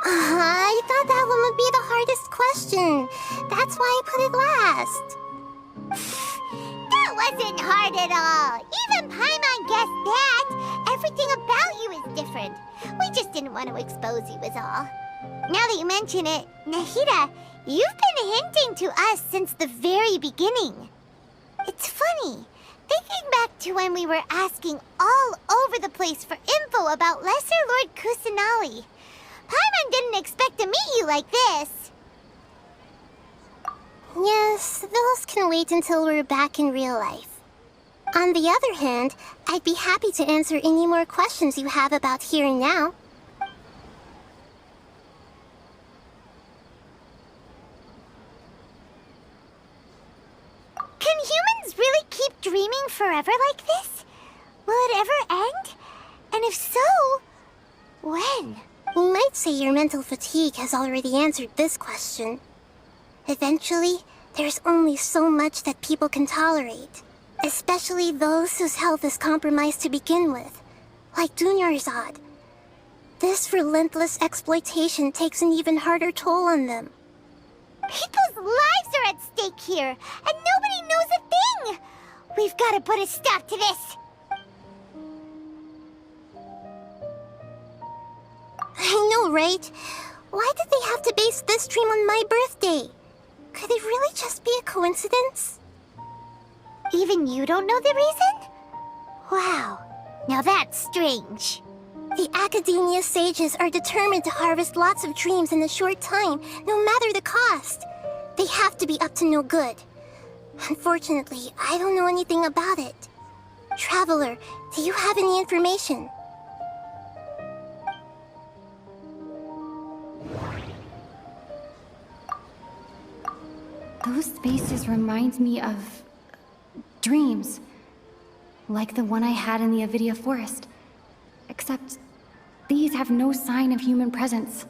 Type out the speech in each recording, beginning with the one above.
I thought that one would be the hardest question. That's why I put it last. That wasn't hard at all. Even Paimon guessed that. Everything about you is different. We just didn't want to expose you, was all. Now that you mention it, Nahida, you've been hinting to us since the very beginning. It's funny, thinking back to when we were asking all over the place for info about Lesser Lord Kusanali. Paimon didn't expect to meet you like this. Yes, those can wait until we're back in real life. On the other hand, I'd be happy to answer any more questions you have about here and now. Can humans really keep dreaming forever like this? Will it ever end? And if so, when? You might say your mental fatigue has already answered this question. Eventually, there's only so much that people can tolerate. Especially those whose health is compromised to begin with, like Dunyarzad. This relentless exploitation takes an even harder toll on them. People's lives are at stake here, and nobody knows a thing! We've got to put a stop to this! I know, right? Why did they have to base this dream on my birthday? Could it really just be a coincidence? Even you don't know the reason? Wow, now that's strange. The Academia sages are determined to harvest lots of dreams in a short time, no matter the cost. They have to be up to no good. Unfortunately, I don't know anything about it. Traveler, do you have any information? Those spaces remind me of dreams, like the one I had in the Avidia forest. Except these have no sign of human presence.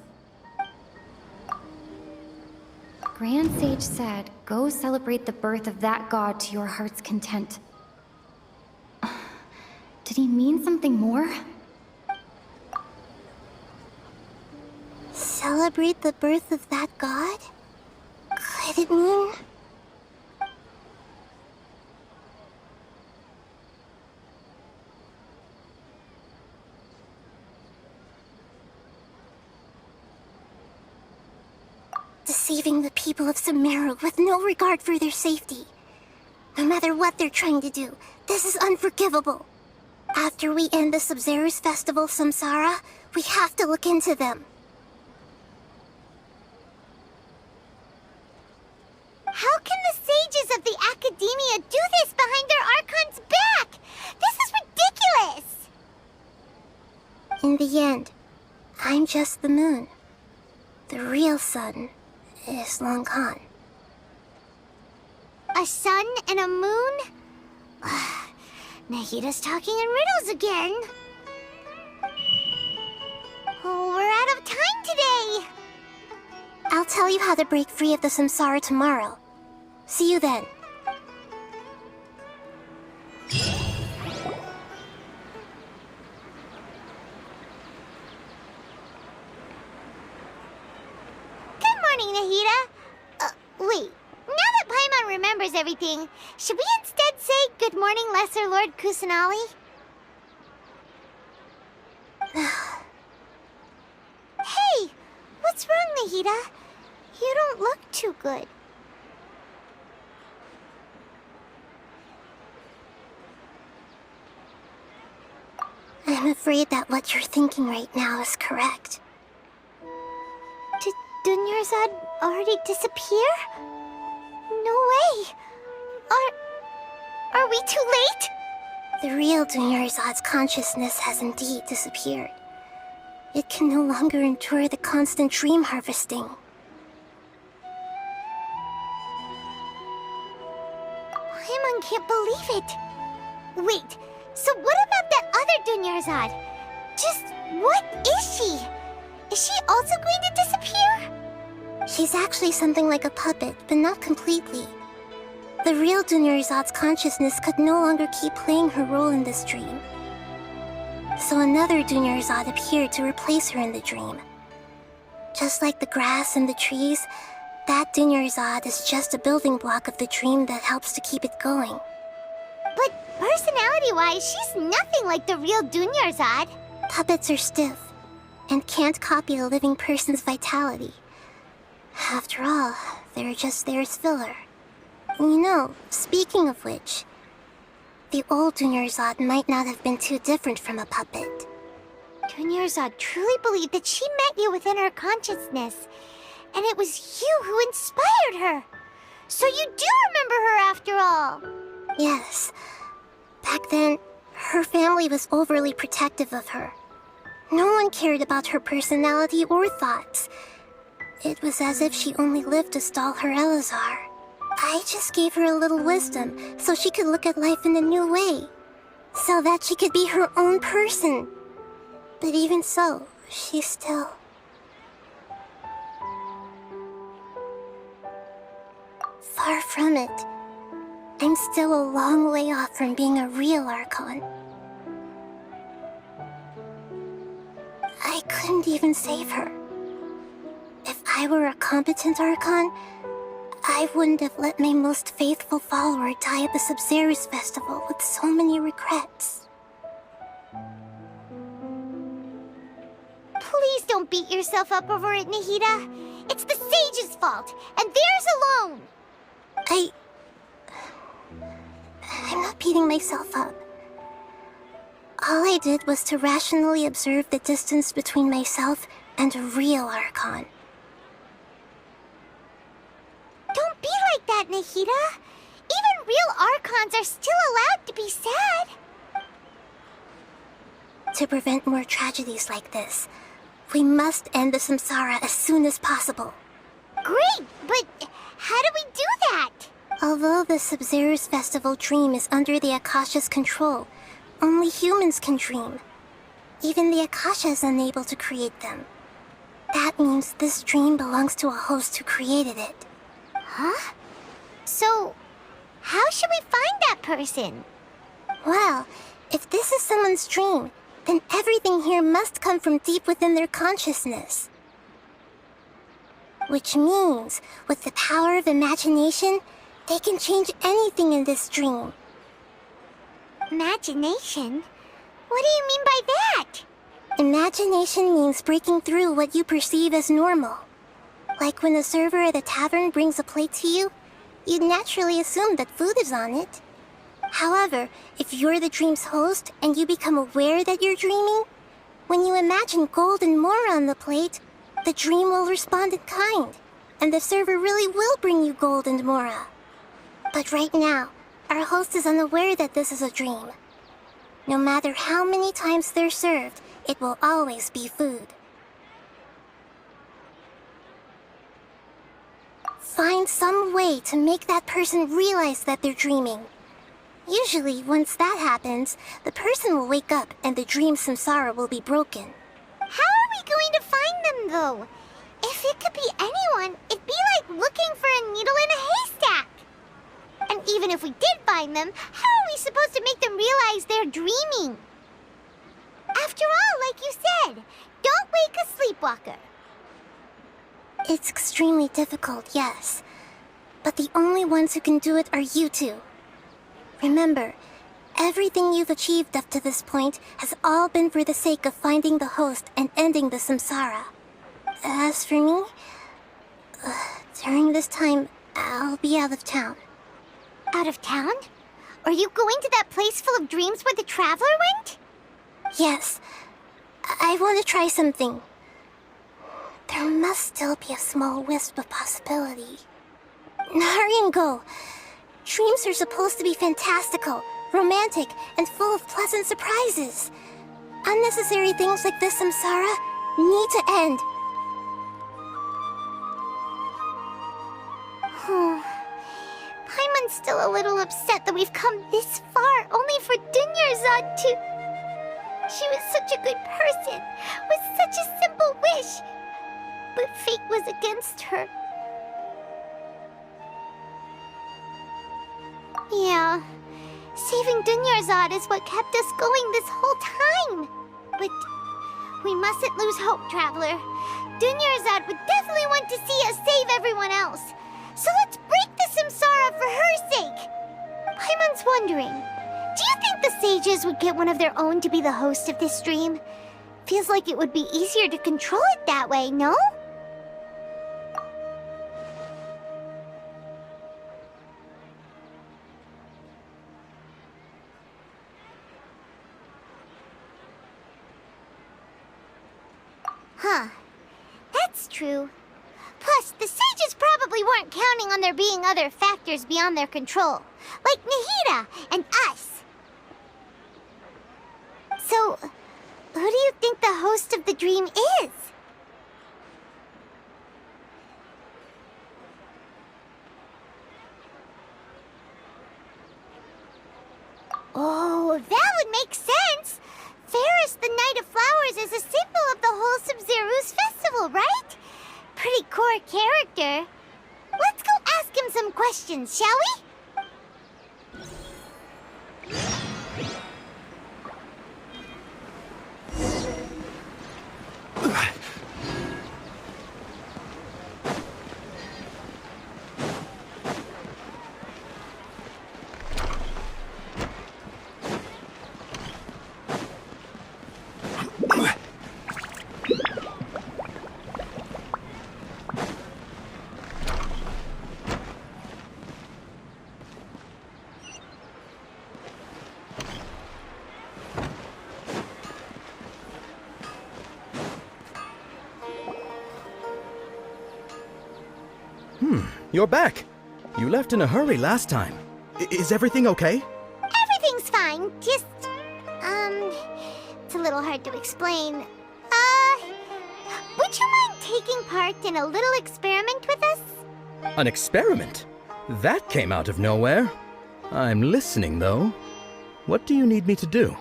Grand Sage said, go celebrate the birth of that god to your heart's content. Did he mean something more? Celebrate the birth of that god? Could it mean... deceiving the people of Sumeru with no regard for their safety. No matter what they're trying to do, this is unforgivable. After we end the Sub-Zero's festival Samsara, we have to look into them. How can the sages of the Academia do this behind their Archon's back? This is ridiculous! In the end, I'm just the moon. The real sun is long gone. A sun and a moon? Nahida's talking in riddles again. Oh, we're out of time today! I'll tell you how to break free of the Samsara tomorrow. See you then. Good morning, Nahida. Wait. Now that Paimon remembers everything, should we instead say good morning, Lesser Lord Kusanali? Hey! What's wrong, Nahida? You don't look too good. I'm afraid that what you're thinking right now is correct. Did Dunyarzad already disappear? No way! Are we too late? The real Dunyarzad's consciousness has indeed disappeared. It can no longer endure the constant dream harvesting. Paimon can't believe it. Wait, so what about that other Dunyarzad? Just what is she? Is she also going to disappear? She's actually something like a puppet, but not completely. The real Dunyarzad's consciousness could no longer keep playing her role in this dream. So another Dunyarzad appeared to replace her in the dream. Just like the grass and the trees, that Dunyarzad is just a building block of the dream that helps to keep it going. But personality-wise, she's nothing like the real Dunyarzad. Puppets are stiff and can't copy a living person's vitality. After all, they're just there as filler. You know, speaking of which, the old Dunyarzad might not have been too different from a puppet. Dunyarzad truly believed that she met you within her consciousness, and it was you who inspired her. So you do remember her after all. Yes. Back then, her family was overly protective of her. No one cared about her personality or thoughts. It was as if she only lived to stall her Elazar. I just gave her a little wisdom so she could look at life in a new way. So that she could be her own person. But even so, she's still... Far from it. I'm still a long way off from being a real Archon. I couldn't even save her. If I were a competent Archon, I wouldn't have let my most faithful follower die at the Sumeru festival with so many regrets. Please don't beat yourself up over it, Nahida. It's the sage's fault, and theirs alone. I'm not beating myself up. All I did was to rationally observe the distance between myself and a real Archon. Don't be like that, Nahida. Even real Archons are still allowed to be sad. To prevent more tragedies like this, we must end the samsara as soon as possible. Great, but how do we do that? Although the Sumeru festival dream is under the Akasha's control, only humans can dream. Even the Akasha is unable to create them. That means this dream belongs to a host who created it. Huh? So, how should we find that person? Well, if this is someone's dream, then everything here must come from deep within their consciousness. Which means, with the power of imagination, they can change anything in this dream. Imagination? What do you mean by that? Imagination means breaking through what you perceive as normal. Like when a server at a tavern brings a plate to you, you'd naturally assume that food is on it. However, if you're the dream's host and you become aware that you're dreaming, when you imagine gold and more on the plate, the dream will respond in kind, and the server really will bring you gold and mora. But right now, our host is unaware that this is a dream. No matter how many times they're served, it will always be food. Find some way to make that person realize that they're dreaming. Usually, once that happens, the person will wake up and the dream samsara will be broken. How are we going to find them, though? If it could be anyone, it'd be like looking for a needle in a haystack. And even if we did find them, how are we supposed to make them realize they're dreaming? After all, like you said, don't wake a sleepwalker. It's extremely difficult, yes. But the only ones who can do it are you two. Remember, everything you've achieved up to this point has all been for the sake of finding the host and ending the samsara. As for me, during this time, I'll be out of town. Out of town? Are you going to that place full of dreams where the traveler went? Yes. I want to try something. There must still be a small wisp of possibility. Hurry and go. Dreams are supposed to be fantastical, romantic, and full of pleasant surprises. Unnecessary things like this samsara need to end. Paimon's still a little upset that we've come this far only for Dunyarzad to... She was such a good person, with such a simple wish. But fate was against her. Yeah, saving Dunyarzad is what kept us going this whole time. But we mustn't lose hope, Traveler. Dunyarzad would definitely want to see us save everyone else. So let's break the samsara for her sake. Paimon's wondering, do you think the sages would get one of their own to be the host of this stream? Feels like it would be easier to control it that way, no? Huh. That's true. Plus, the sages probably weren't counting on there being other factors beyond their control, like Nahida and us. So, who do you think the host of the dream is? Oh, that would make sense. Fairest the Night of Flowers is a symbol of the whole Sumeru's festival, right? Pretty core character. Let's go ask him some questions, shall we? You're back. You left in a hurry last time. Is everything okay? Everything's fine. Just, it's a little hard to explain. Would you mind taking part in a little experiment with us? An experiment? That came out of nowhere. I'm listening, though. What do you need me to do?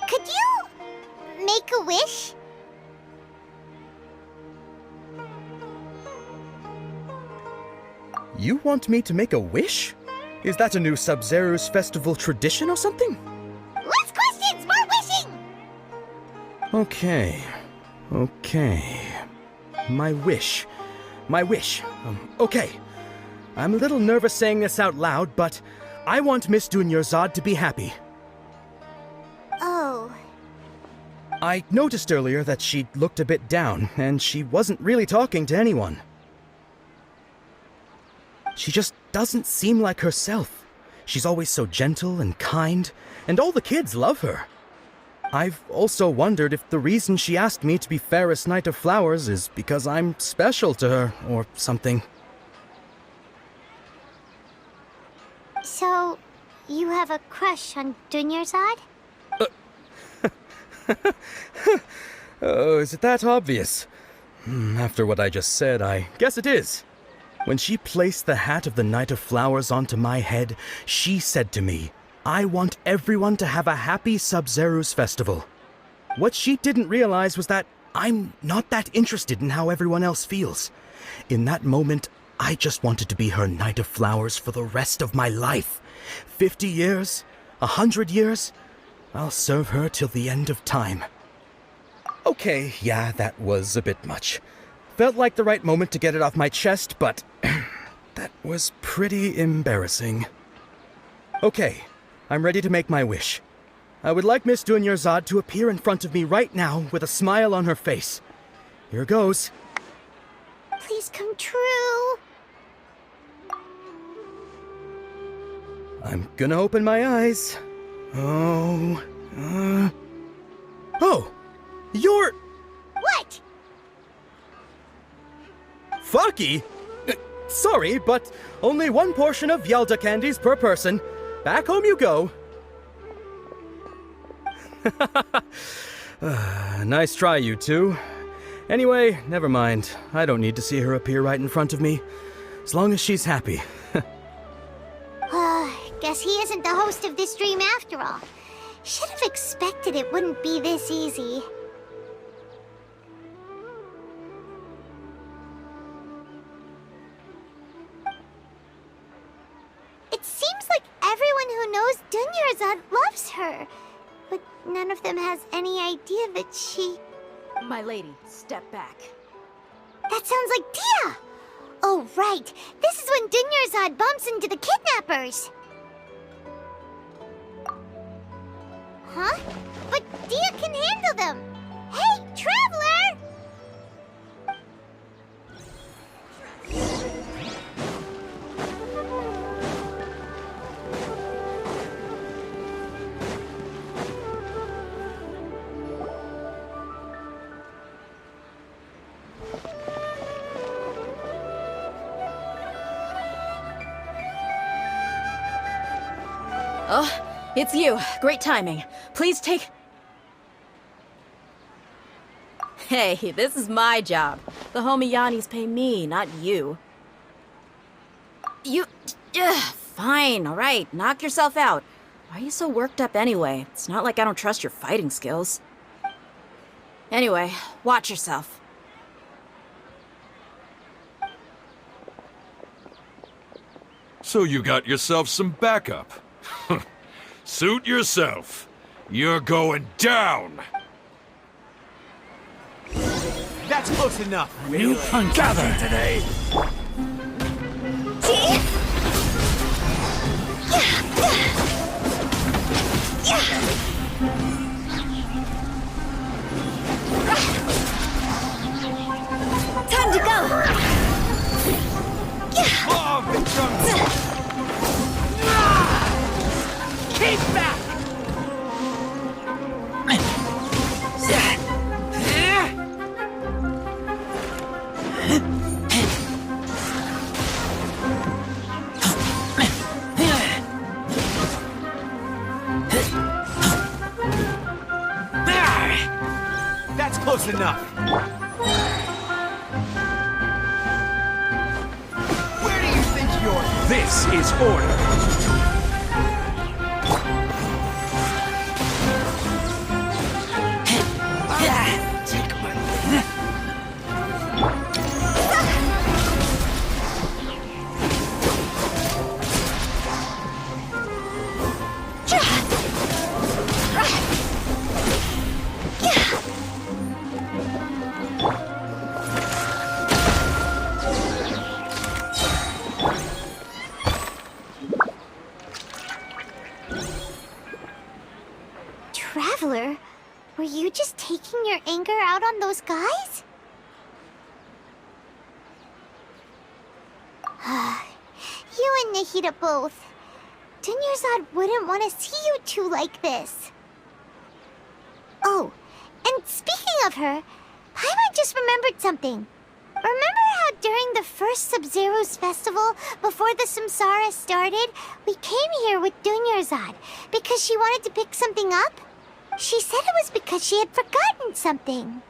Could you make a wish? You want me to make a wish? Is that a new Sub-Zero's festival tradition or something? Less questions, more wishing! Okay. My wish. Okay. I'm a little nervous saying this out loud, but I want Miss Dunyarzad to be happy. Oh. I noticed earlier that she looked a bit down, and she wasn't really talking to anyone. She just doesn't seem like herself. She's always so gentle and kind, and all the kids love her. I've also wondered if the reason she asked me to be Fairest Night of Flowers is because I'm special to her, or something. So, you have a crush on Dunyarzad? Oh, is it that obvious? After what I just said, I guess it is. When she placed the hat of the Night of Flowers onto my head, she said to me, I want everyone to have a happy Sub-Zero's festival. What she didn't realize was that I'm not that interested in how everyone else feels. In that moment, I just wanted to be her Night of Flowers for the rest of my life. 50 years? 100 years? I'll serve her till the end of time. Okay, yeah, that was a bit much. Felt like the right moment to get it off my chest, but that was pretty embarrassing. Okay, I'm ready to make my wish. I would like Miss Dunyarzad to appear in front of me right now with a smile on her face. Here goes. Please come true. I'm gonna open my eyes. Oh, you're... What? Fucky? Sorry, but only one portion of Yalda candies per person. Back home you go. Nice try, you two. Anyway, never mind. I don't need to see her appear right in front of me. As long as she's happy. Guess he isn't the host of this dream after all. Should have expected it wouldn't be this easy. It seems like everyone who knows Dunyarzad loves her, but none of them has any idea that she... My lady, step back. That sounds like Dia! Oh, right. This is when Dunyarzad bumps into the kidnappers. Huh? But Dia can handle them! Hey, Traveler! Oh, it's you. Great timing. Please take... Hey, this is my job. The homie Yannis pay me, not you. You... fine, alright. Knock yourself out. Why are you so worked up anyway? It's not like I don't trust your fighting skills. Anyway, watch yourself. So you got yourself some backup. Suit yourself. You're going down. That's close enough. You gather today. Time to go! Log the jungle. Keep back. That's close enough. Where do you think you're? This is order. Traveler, were you just taking your anger out on those guys? You and Nahida both. Dunyarzad wouldn't want to see you two like this. Oh, and speaking of her, Paimon just remembered something. Remember how during the first Sub-Zero's festival, before the Samsara started, we came here with Dunyarzad because she wanted to pick something up? She said it was because she had forgotten something.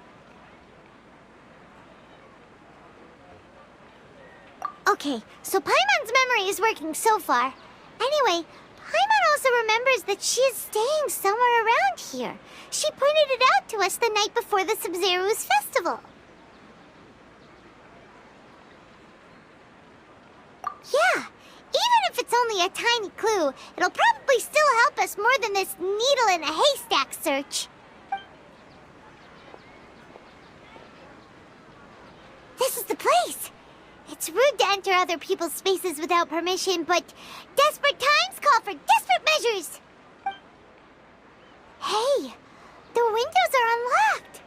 Okay, so Paimon's memory is working so far. Anyway, Paimon also remembers that she is staying somewhere around here. She pointed it out to us the night before the Sub-Zero's festival. Yeah, even if it's only a tiny clue, it'll probably still help us more than this needle in a haystack search. This is the place. It's rude to enter other people's spaces without permission, but desperate times call for desperate measures. Hey, the windows are unlocked.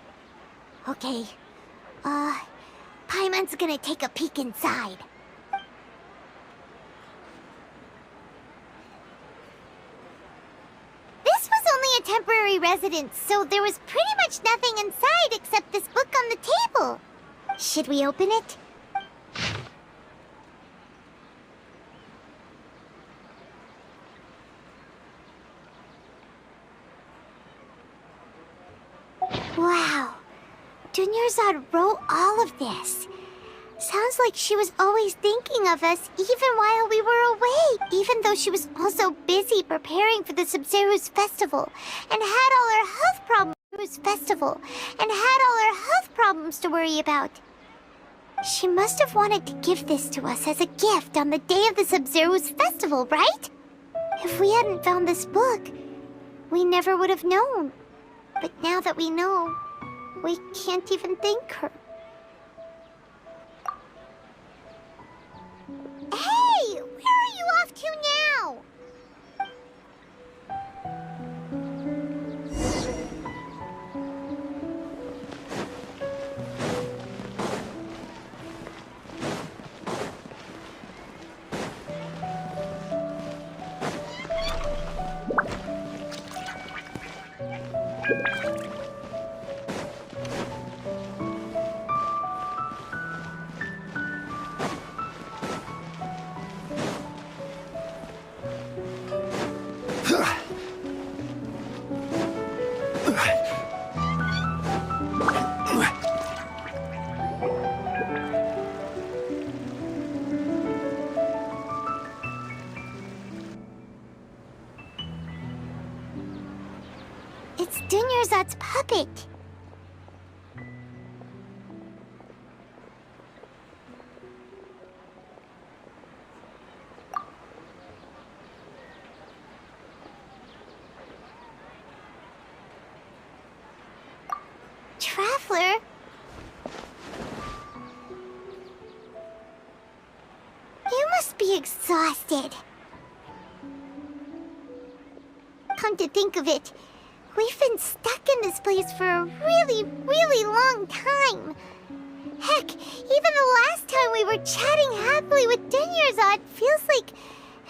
Okay, Paimon's gonna take a peek inside. This was only a temporary residence, so there was pretty much nothing inside except this book on the table. Should we open it? Wow, Dunyarzad wrote all of this. Sounds like she was always thinking of us even while we were away, even though she was also busy preparing for the Sub-Zero's festival and had all her health problems to worry about. She must have wanted to give this to us as a gift on the day of the Sub-Zero's festival, right? If we hadn't found this book, we never would have known. But now that we know, we can't even thank her. Dunyarzad's puppet. Traveler? You must be exhausted. Come to think of it, we've been stuck in this place for a really, really long time. Heck, even the last time we were chatting happily with Dunyarzad feels like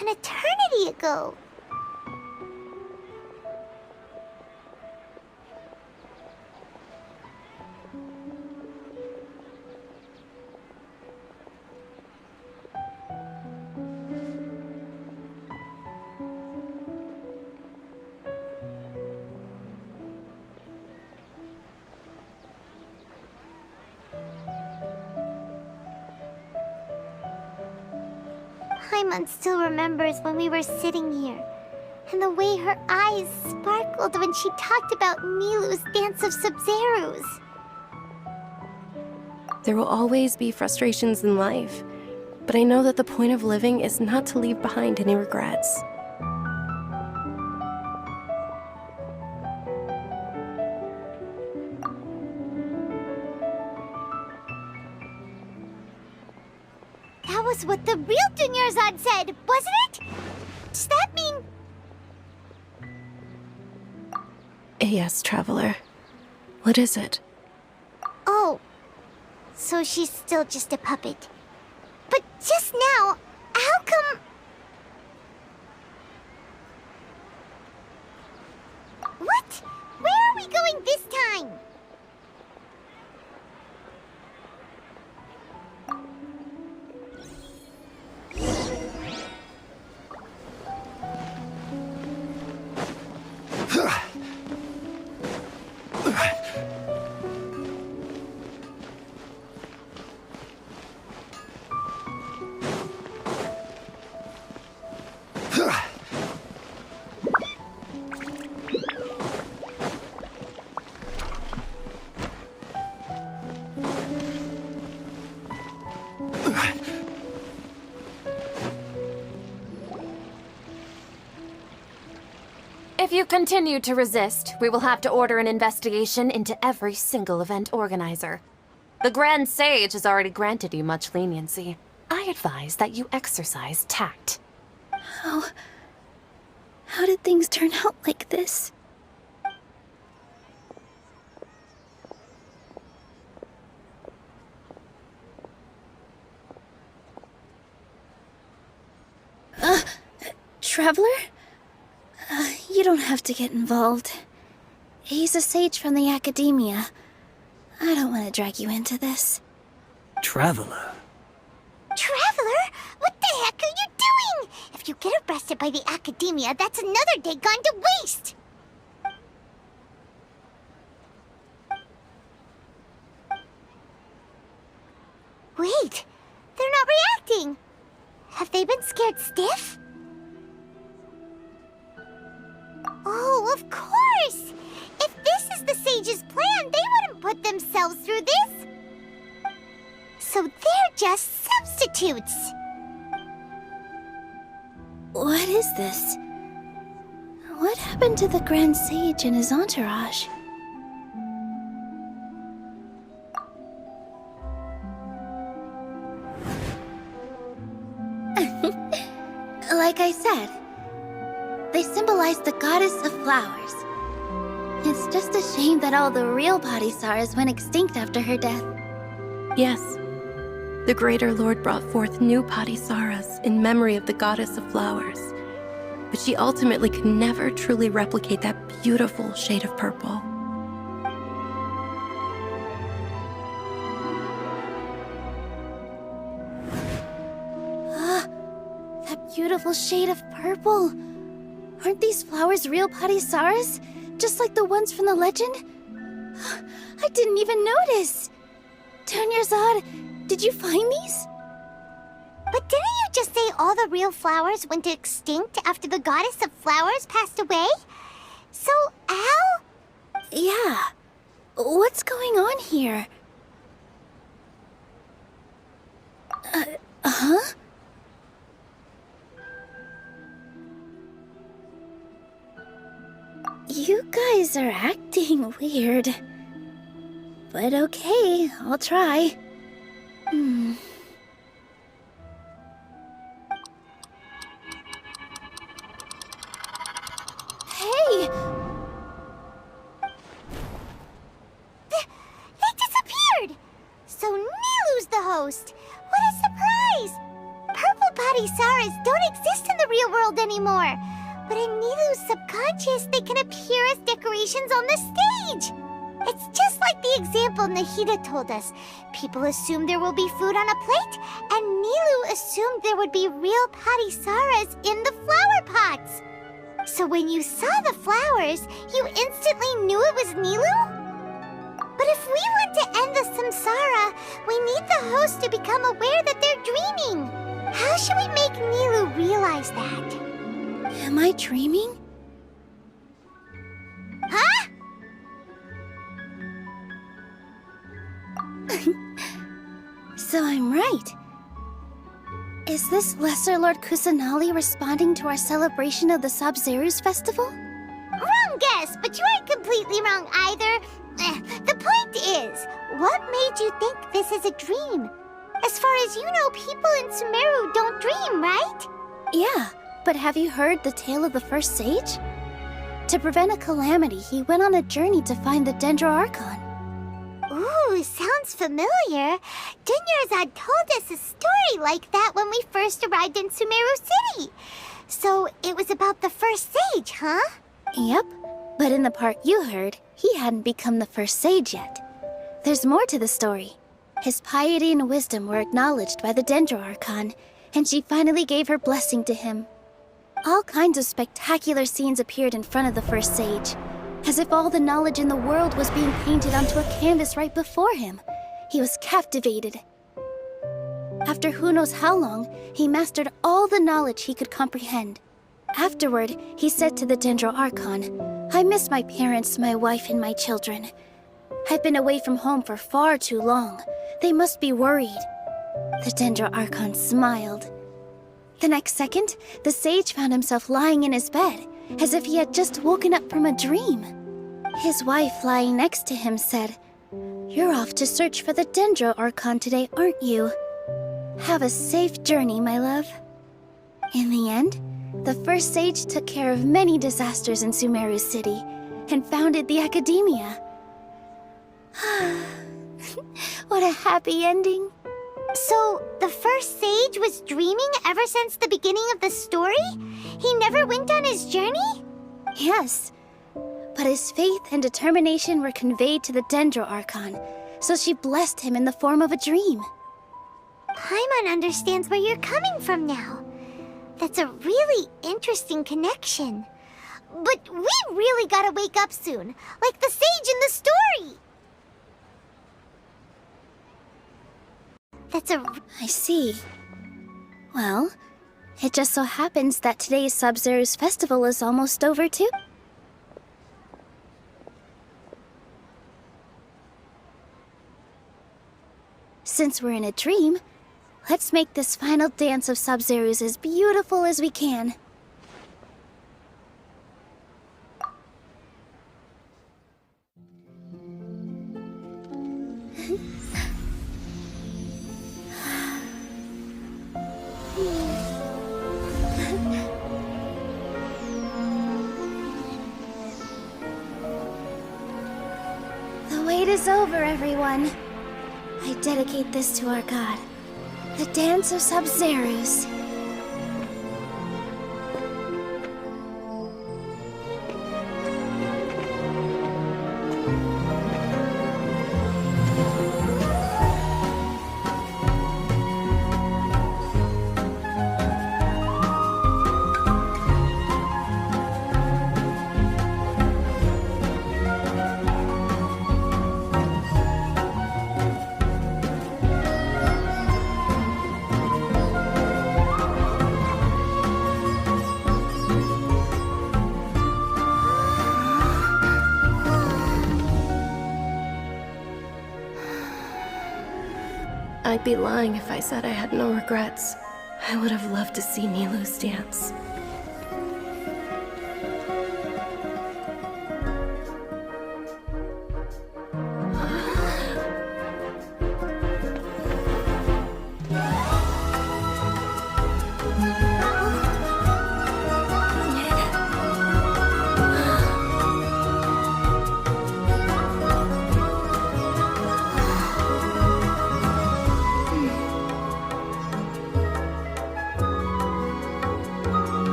an eternity ago. Paimon still remembers when we were sitting here, and the way her eyes sparkled when she talked about Nilou's Dance of Sub-Zerus. There will always be frustrations in life, but I know that the point of living is not to leave behind any regrets. That was what the real Dunyarzad said, wasn't it? Does that mean... Yes, Traveler. What is it? Oh, so she's still just a puppet. But just now, how come... What? Where are we going this time? If you continue to resist, we will have to order an investigation into every single event organizer. The Grand Sage has already granted you much leniency. I advise that you exercise tact. How did things turn out like this? Traveler? You don't have to get involved. He's a sage from the academia. I don't want to drag you into this. Traveler. Traveler? What the heck are you doing? If you get arrested by the academia, that's another day gone to waste! Wait, they're not reacting. Have they been scared stiff? Oh, of course! If this is the sage's plan, they wouldn't put themselves through this. So they're just substitutes. What is this? What happened to the Grand Sage and his entourage? Like I said, they symbolize the goddess of flowers. It's just a shame that all the real Padisaras went extinct after her death. Yes. The Greater Lord brought forth new Padisaras in memory of the goddess of flowers. But she ultimately could never truly replicate that beautiful shade of purple. That beautiful shade of purple. Aren't these flowers real Padisaras? Just like the ones from the legend? I didn't even notice. Dunyarzad, did you find these? But didn't you just say all the real flowers went extinct after the goddess of flowers passed away? So how? Yeah. What's going on here? Huh? You guys are acting weird. But okay, I'll try. Hey! They disappeared! So Nilu's the host! What a surprise! Purple body Saras don't exist in the real world anymore. But in Nilu's subconscious, they can appear as decorations on the stage. It's just like the example Nahida told us. People assumed there will be food on a plate, and Nilu assumed there would be real Patisaras in the flower pots. So when you saw the flowers, you instantly knew it was Nilu? But if we want to end the samsara, we need the host to become aware that they're dreaming. How should we make Nilu realize that? Am I dreaming? Huh? So I'm right. Is this Lesser Lord Kusanali responding to our celebration of the Sub-Zeru's festival? Wrong guess, but you aren't completely wrong either. The point is, what made you think this is a dream? As far as you know, people in Sumeru don't dream, right? Yeah, but have you heard the tale of the first sage? To prevent a calamity, he went on a journey to find the Dendro Archon. Ooh, sounds familiar. Dunyarzad told us a story like that when we first arrived in Sumeru City. So it was about the first sage, huh? Yep, but in the part you heard, he hadn't become the first sage yet. There's more to the story. His piety and wisdom were acknowledged by the Dendro Archon, and she finally gave her blessing to him. All kinds of spectacular scenes appeared in front of the first sage, as if all the knowledge in the world was being painted onto a canvas right before him. He was captivated. After who knows how long, he mastered all the knowledge he could comprehend. Afterward, he said to the Dendro Archon, "I miss my parents, my wife, and my children. I've been away from home for far too long. They must be worried." The Dendro Archon smiled. The next second, the sage found himself lying in his bed, as if he had just woken up from a dream. His wife, lying next to him, said, "You're off to search for the Dendro Archon today, aren't you? Have a safe journey, my love." In the end, the first sage took care of many disasters in Sumeru City and founded the Academia. What a happy ending. So, the first sage was dreaming ever since the beginning of the story? He never went on his journey? Yes, but his faith and determination were conveyed to the Dendro Archon, so she blessed him in the form of a dream. Paimon understands where you're coming from now. That's a really interesting connection. But we really gotta wake up soon, like the sage in the story! I see. Well, it just so happens that today's Sub-Zeru's festival is almost over too. Since we're in a dream, let's make this final dance of Sub-Zeru's as beautiful as we can. The wait is over, everyone. I dedicate this to our god, the Dance of Sub-Zeru's. I'd be lying if I said I had no regrets. I would have loved to see Nilou's dance.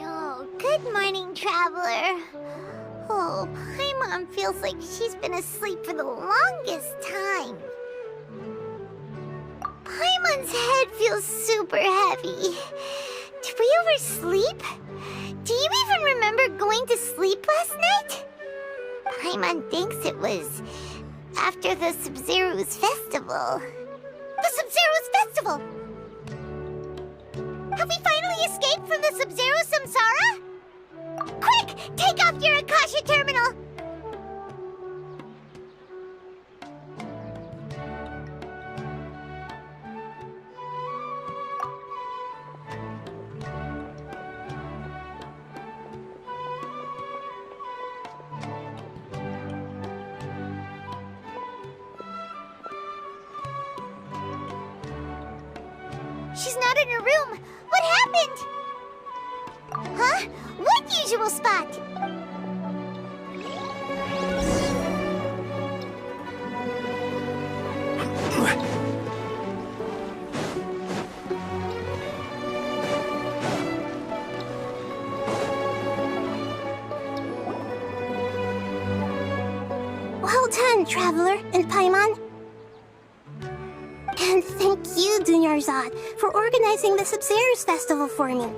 Oh, good morning, traveler. Oh, Paimon feels like she's been asleep for the longest time. Paimon's head feels super heavy. Did we oversleep? Do you even remember going to sleep last night? Paimon thinks it was after the Sumeru's festival. The Sumeru's festival! Have we finally escaped from the Sumeru Samsara? Quick! Take off your Akasha terminal! She's not in her room. What happened? Huh? What usual spot? Well done, Traveler and Paimon. And thank you, Dunyarzad, for organizing the Sumeru's festival for me.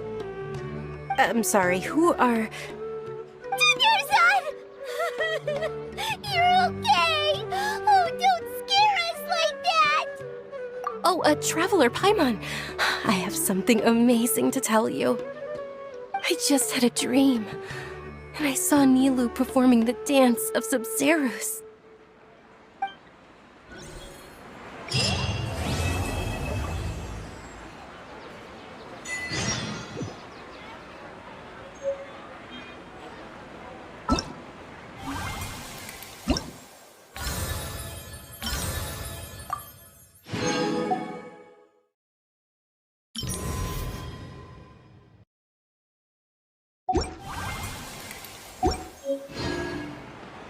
I'm sorry, who are... Dunyarzad! You're okay! Oh, don't scare us like that! Oh, a Traveler Paimon. I have something amazing to tell you. I just had a dream, and I saw Nilou performing the dance of Sumeru's.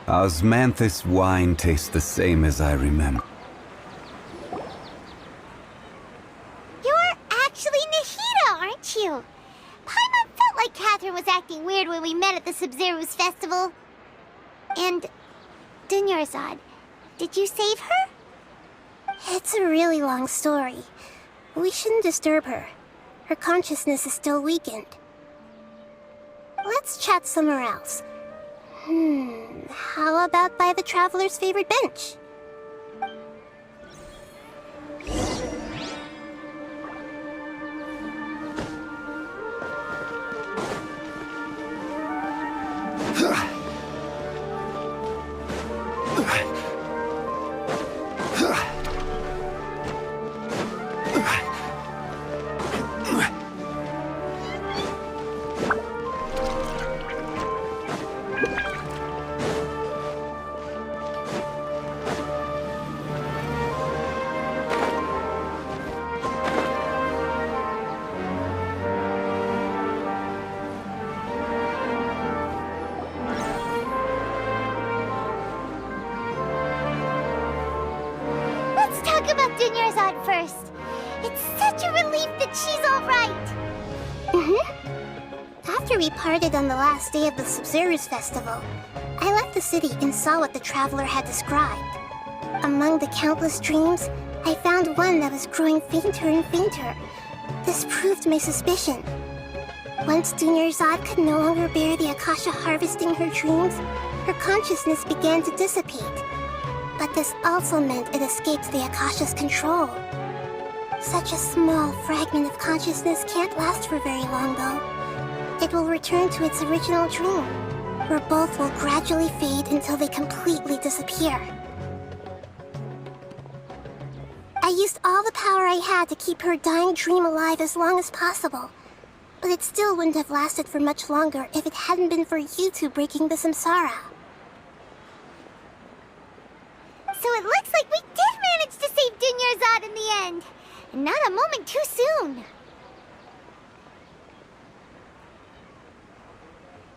Osmanthus wine tastes the same as I remember. You're actually Nahida, aren't you? Paimon felt like Catherine was acting weird when we met at the Sumeru's festival. And Dunyarzad, did you save her? It's a really long story. We shouldn't disturb her. Her consciousness is still weakened. Let's chat somewhere else. How about by the Traveler's favorite bench? About Dunyarzad first. It's such a relief that she's all right. After we parted on the last day of the Sumeru's festival, I left the city and saw what the Traveler had described. Among the countless dreams, I found one that was growing fainter and fainter. This proved my suspicion. Once Dunyarzad could no longer bear the Akasha harvesting her dreams, her consciousness began to dissipate. But this also meant it escaped the Akasha's control. Such a small fragment of consciousness can't last for very long, though. It will return to its original dream, where both will gradually fade until they completely disappear. I used all the power I had to keep her dying dream alive as long as possible. But it still wouldn't have lasted for much longer if it hadn't been for you two breaking the samsara. So it looks like we did manage to save Dunyarzad in the end. And not a moment too soon.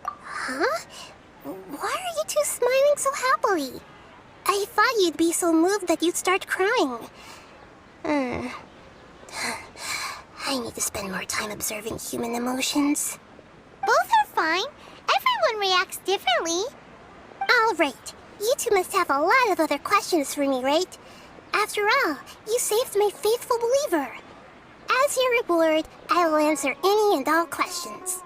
Huh? Why are you two smiling so happily? I thought you'd be so moved that you'd start crying. I need to spend more time observing human emotions. Both are fine. Everyone reacts differently. All right. You two must have a lot of other questions for me, right? After all, you saved my faithful believer. As your reward, I will answer any and all questions.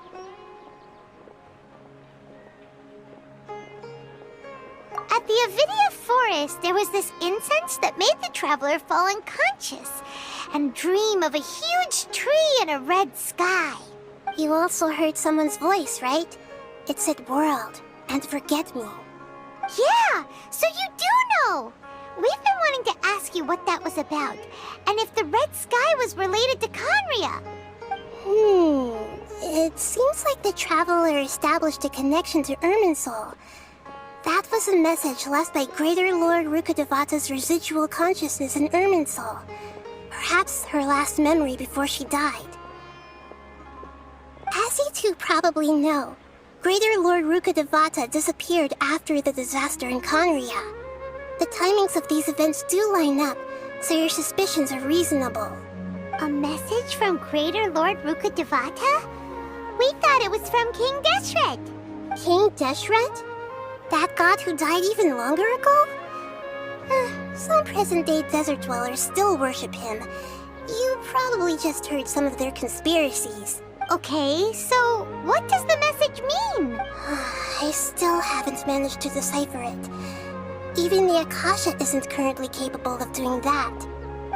At the Avidia forest, there was this incense that made the traveler fall unconscious and dream of a huge tree and a red sky. You also heard someone's voice, right? It said world and forget me. Yeah, so you do know! We've been wanting to ask you what that was about, and if the red sky was related to Conria. It seems like the traveler established a connection to Irminsul. That was a message left by Greater Lord Rukkhadevata's residual consciousness in Irminsul. Perhaps her last memory before she died. As you two probably know, Greater Lord Rukkhadevata disappeared after the disaster in Conria. The timings of these events do line up, so your suspicions are reasonable. A message from Greater Lord Rukkhadevata? We thought it was from King Deshret. King Deshret? That god who died even longer ago? Some present-day desert dwellers still worship him. You probably just heard some of their conspiracies. Okay, so what does the message mean? I still haven't managed to decipher it. Even the Akasha isn't currently capable of doing that.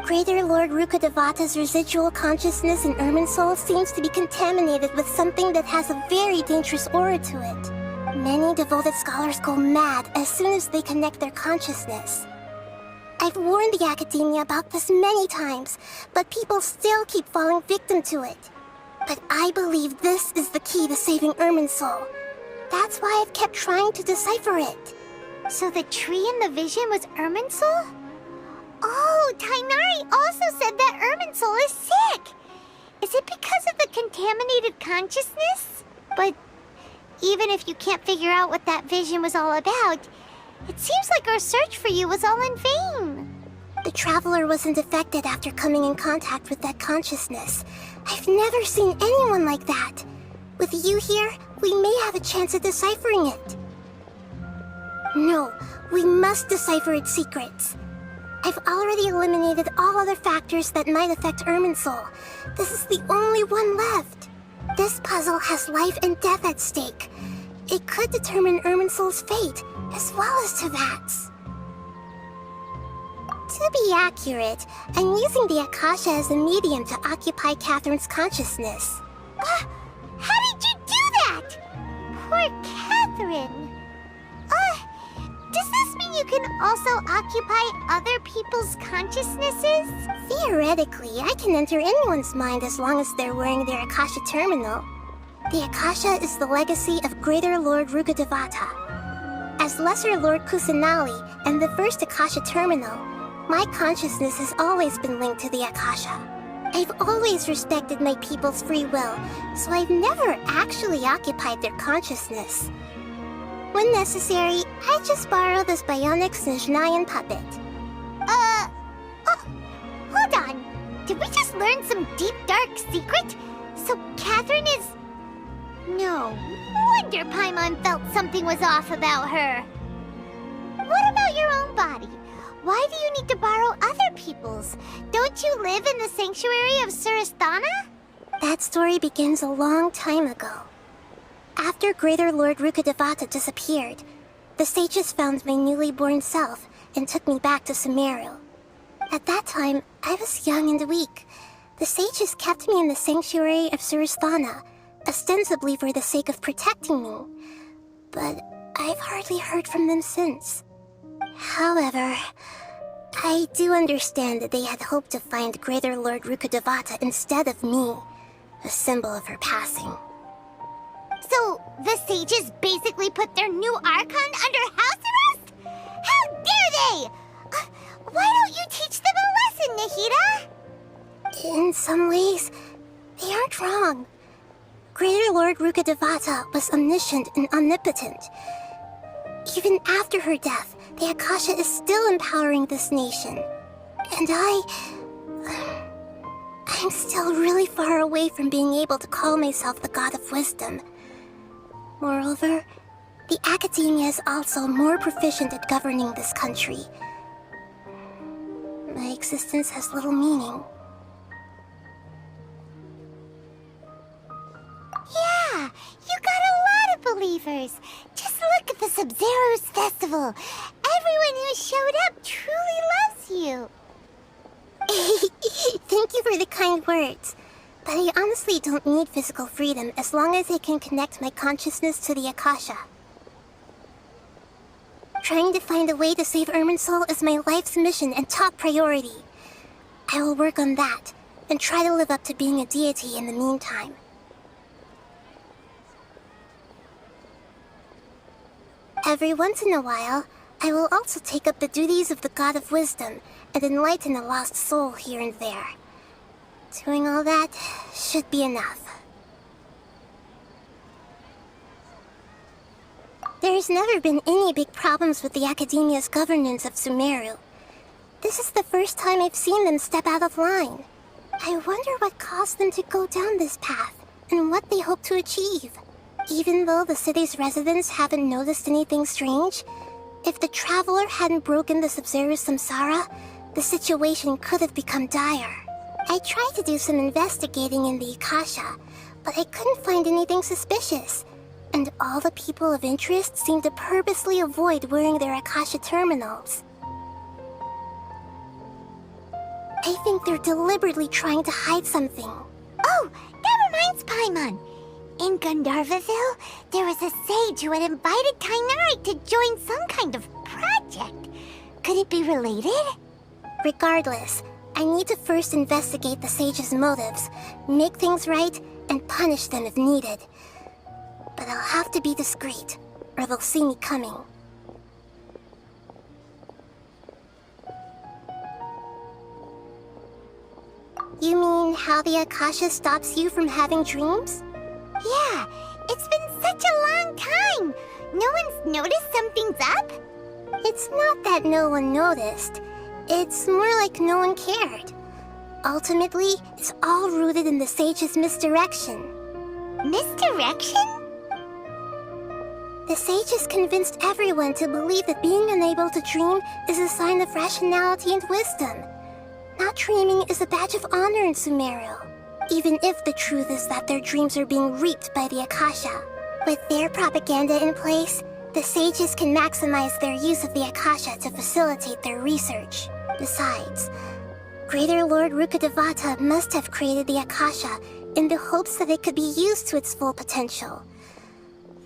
Greater Lord Rukkhadevata's residual consciousness in Irminsul seems to be contaminated with something that has a very dangerous aura to it. Many devoted scholars go mad as soon as they connect their consciousness. I've warned the academia about this many times, but people still keep falling victim to it. But I believe this is the key to saving Irminsul. That's why I've kept trying to decipher it. So the tree in the vision was Irminsul? Oh, Tainari also said that Irminsul is sick. Is it because of the contaminated consciousness? But even if you can't figure out what that vision was all about, it seems like our search for you was all in vain. The traveler wasn't affected after coming in contact with that consciousness. I've never seen anyone like that. With you here, we may have a chance at deciphering it. No, we must decipher its secrets. I've already eliminated all other factors that might affect Irminsul. This is the only one left. This puzzle has life and death at stake. It could determine Irminsul's fate, as well as Tevat's. To be accurate, I'm using the Akasha as a medium to occupy Catherine's consciousness. How did you do that? Poor Catherine. Does this mean you can also occupy other people's consciousnesses? Theoretically, I can enter anyone's mind as long as they're wearing their Akasha terminal. The Akasha is the legacy of Greater Lord Rukkhadevata. As Lesser Lord Kusanali and the first Akasha terminal, my consciousness has always been linked to the Akasha. I've always respected my people's free will, so I've never actually occupied their consciousness. When necessary, I just borrow this bionic Snezhnayan puppet. Hold on. Did we just learn some deep, dark secret? So Catherine is... No wonder Paimon felt something was off about her. What about your own body? Why do you need to borrow other people's? Don't you live in the sanctuary of Surasthana? That story begins a long time ago. After Greater Lord Rukkhadevata disappeared, the sages found my newly born self and took me back to Sumeru. At that time, I was young and weak. The sages kept me in the sanctuary of Surasthana, ostensibly for the sake of protecting me. But I've hardly heard from them since. However, I do understand that they had hoped to find Greater Lord Rukkhadevata instead of me, a symbol of her passing. So, the sages basically put their new Archon under house arrest? How dare they! Why don't you teach them a lesson, Nahida? In some ways, they aren't wrong. Greater Lord Rukkhadevata was omniscient and omnipotent. Even after her death, the Akasha is still empowering this nation. And I'm still really far away from being able to call myself the God of Wisdom. Moreover, the Academia is also more proficient at governing this country. My existence has little meaning. Yeah, you got a lot of believers. Just look at the Sub-Zero's festival. Everyone who showed up truly loves you. Thank you for the kind words. But I honestly don't need physical freedom as long as I can connect my consciousness to the Akasha. Trying to find a way to save Irminsul is my life's mission and top priority. I will work on that, and try to live up to being a deity in the meantime. Every once in a while, I will also take up the duties of the God of Wisdom and enlighten a lost soul here and there. Doing all that should be enough. There's never been any big problems with the Academia's governance of Sumeru. This is the first time I've seen them step out of line. I wonder what caused them to go down this path, and what they hope to achieve. Even though the city's residents haven't noticed anything strange, if the Traveler hadn't broken the Sub-Zero's samsara, the situation could have become dire. I tried to do some investigating in the Akasha, but I couldn't find anything suspicious. And all the people of interest seemed to purposely avoid wearing their Akasha terminals. I think they're deliberately trying to hide something. Oh, that reminds Paimon. In Gandharvaville, there was a sage who had invited Tainari to join some kind of project. Could it be related? Regardless, I need to first investigate the sage's motives, make things right, and punish them if needed. But I'll have to be discreet, or they'll see me coming. You mean how the Akasha stops you from having dreams? Yeah, it's been such a long time. No one's noticed something's up? It's not that no one noticed. It's more like no one cared. Ultimately, it's all rooted in the sage's misdirection. Misdirection? The sages convinced everyone to believe that being unable to dream is a sign of rationality and wisdom. Not dreaming is a badge of honor in Sumeru, even if the truth is that their dreams are being reaped by the Akasha. With their propaganda in place, the sages can maximize their use of the Akasha to facilitate their research. Besides, Greater Lord Rukkhadevata must have created the Akasha in the hopes that it could be used to its full potential.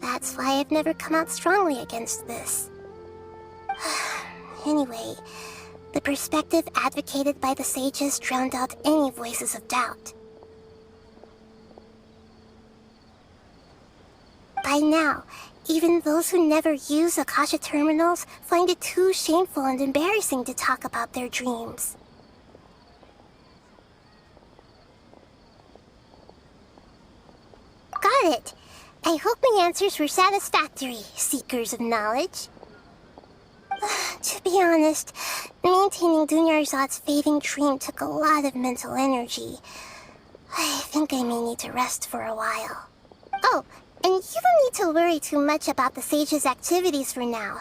That's why I've never come out strongly against this. Anyway, the perspective advocated by the sages drowned out any voices of doubt. By now, even those who never use Akasha terminals find it too shameful and embarrassing to talk about their dreams. Got it! I hope my answers were satisfactory, seekers of knowledge. To be honest, maintaining Dunyarzad's fading dream took a lot of mental energy. I think I may need to rest for a while. Oh, and you don't need to worry too much about the sage's activities for now.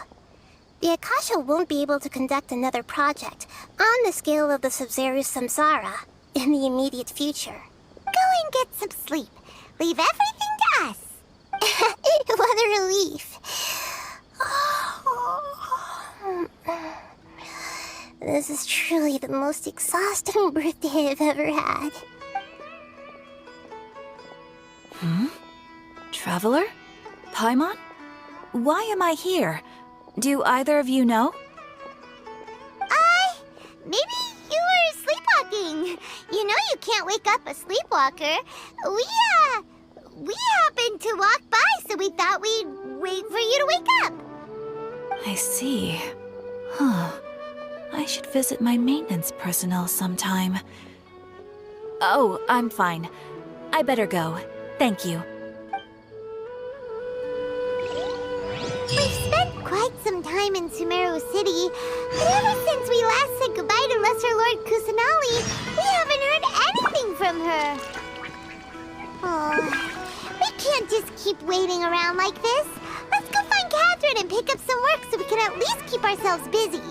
the Akasha won't be able to conduct another project on the scale of the Sumeru Samsara in the immediate future. Go and get some sleep. Leave everything to us. What a relief. This is truly the most exhausting birthday I've ever had. Traveler? Paimon? Why am I here? Do either of you know? Maybe you were sleepwalking. You know you can't wake up a sleepwalker. We happened to walk by, so we thought we'd wait for you to wake up. I see. Huh. I should visit my maintenance personnel sometime. Oh, I'm fine. I better go. Thank you. We've spent quite some time in Sumeru City, but ever since we last said goodbye to Lesser Lord Kusanali, we haven't heard anything from her. Oh, we can't just keep waiting around like this. Let's go find Catherine and pick up some work so we can at least keep ourselves busy.